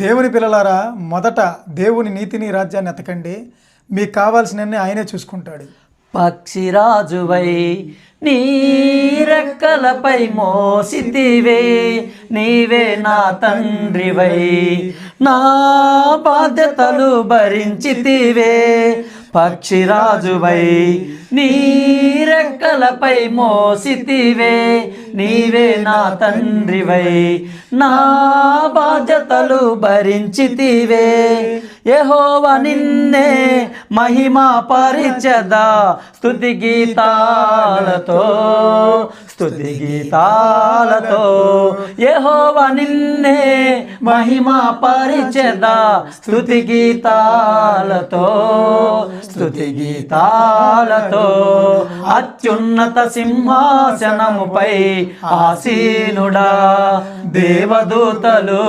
దేవుని పిల్లలారా, మొదట దేవుని నీతిని రాజ్యాన్ని ఎతకండి, మీకు కావాల్సినన్ని ఆయనే చూసుకుంటాడు. పక్షిరాజువై నీ రెక్కలపై మోసితివే, నీవే నా తండ్రివై నా బాధ్యతలు భరించితివే. పక్షిరాజువై నీ రెక్కలపై మోసితివే, నీవే నా తండ్రివై నా బాధ్యతలు భరించితివే. యెహోవా నిన్నే మహిమా పరిచెదా స్తుతి గీతాలతో, స్తుతి గీతాలతో. యెహోవా నిన్నే మహిమా పరిచెదా స్తుతి గీతాలతో, స్తుతి గీతాలతో. అత్యున్నత సింహాసనముపై ఆసీనుడా, దేవదూతలు